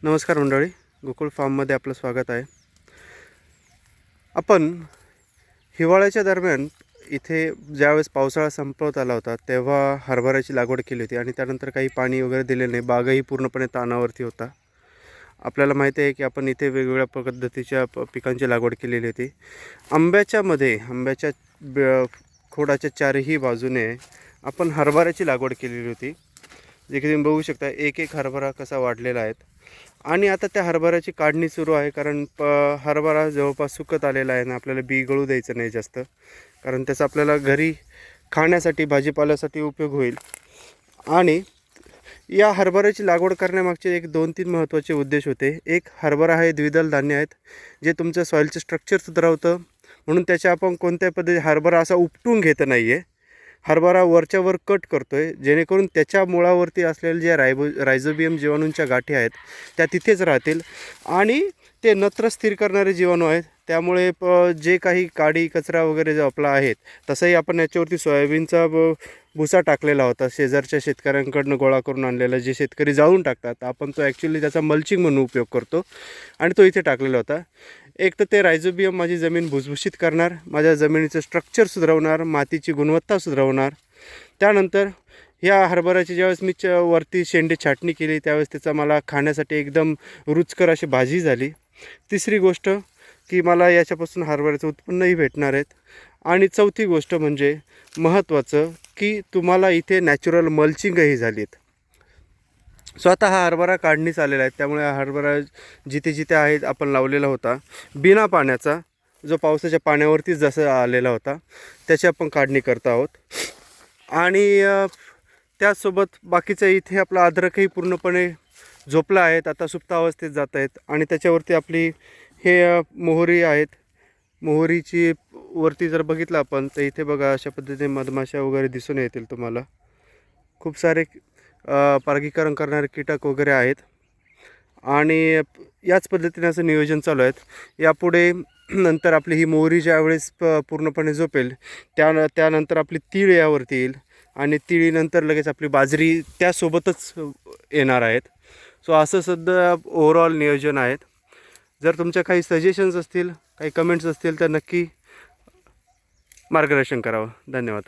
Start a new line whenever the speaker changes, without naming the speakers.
नमस्कार मंडळी, गोकुळ फार्ममध्ये आपलं स्वागत आहे. आपण हिवाळ्याच्या दरम्यान इथे ज्यावेळेस पावसाळा संपत आला होता तेव्हा हरभऱ्याची लागवड केली होती आणि त्यानंतर काही पाणी वगैरे दिले नाही. बागही पूर्णपणे ताणावरती होता. आपल्याला माहिती आहे की आपण इथे वेगवेगळ्या पद्धतीच्या पिकांची लागवड केलेली होती. आंब्याच्या खोडाच्या चारही बाजूने आपण हरभऱ्याची लागवड केलेली होती. जे की तुम्ही बघू शकता, एक एक हरभरा कसा वाढलेला आहे. आणि आता त्या हरभऱ्याची काढणी सुरू आहे, कारण हरभरा जवळपास सुकत आलेला आहे ना. आपल्याला बी गळू द्यायचं नाही जास्त, कारण त्याचा आपल्याला घरी खाण्यासाठी भाजीपाल्यासाठी उपयोग होईल. आणि या हरभऱ्याची लागवड करण्यामागचे एक 2-3 महत्त्वाचे उद्देश होते. एक, हरभरा हे द्विदल धान्य आहेत जे तुमचं सॉईलचं स्ट्रक्चर सुधारवतं, म्हणून त्याच्या आपण कोणत्या पद्धती हरभरा असा उपटून घेत नाही आहे. हरभरा वरच्या वर कट करतो आहे, जेणेकरून त्याच्या मुळावरती असलेल्या ज्या रायझोबियम जीवाणूंच्या गाठी आहेत त्या तिथेच राहतील आणि ते नत्र स्थिर करणारे जीवाणू आहेत. त्यामुळे जे काही काडी कचरा वगैरे जो आपला आहेत, तसंही आपण याच्यावरती सोयाबीनचा भुसा टाकलेला होता, शेजारच्या शेतकऱ्यांकडनं गोळा करून आणलेला. जे शेतकरी जाळून टाकतात, आपण तो ॲक्च्युली त्याचा मल्चिंग म्हणून उपयोग करतो आणि तो इथे टाकलेला होता. एक तर ते रायझोबियम माझी जमीन भुसभुशीत करणार, माझ्या जमिनीचं स्ट्रक्चर सुधारवणार, मातीची गुणवत्ता सुधारवणार. त्यानंतर ह्या हरभऱ्याची ज्यावेळेस मी वरती शेंडे छाटणी केली त्यावेळेस त्याचा मला खाण्यासाठी एकदम रुचकर अशी भाजी झाली. तिसरी गोष्ट की मला याच्यापासून हरभऱ्याचं उत्पन्नही भेटणार आहेत. आणि चौथी गोष्ट म्हणजे महत्त्वाचं की तुम्हाला इथे नॅचरल मल्चिंगही झाली आहेत. सो आता हा हरभरा काढणीच आलेला आहे, त्यामुळे हा हरभरा जिथे जिथे आहेत आपण लावलेला होता बिना पाण्याचा, जो पावसाच्या पाण्यावरतीच जसं आलेला होता, त्याची आपण काढणी करत आहोत. आणि त्याचसोबत बाकीचं इथे आपला अद्रकही पूर्णपणे झोपला आहेत, आता सुप्त अवस्थेत जात आहेत. आणि त्याच्यावरती आपली हे मोहरी आहेत. मोहरीची वरती जर बघितलं आपण तर इथे बघा अशा पद्धतीने मधमाशा वगैरे दिसून येतील तुम्हाला. खूप सारे परागीकरण करणारे कीटक वगैरे आहेत आणि याच पद्धतीने असं नियोजन चालू आहेत. यापुढे नंतर आपली ही मोहरी ज्यावेळेस पूर्णपणे झोपेल त्यानंतर आपली तीळ यावरती येईल आणि तिळीनंतर लगेच आपली बाजरी त्यासोबतच येणार आहेत. सो असं सध्या ओव्हरऑल नियोजन आहेत. जर तुमच्या काही सजेशन्स असतील, काही कमेंट्स असतील तर नक्की मार्गदर्शन करावं. धन्यवाद.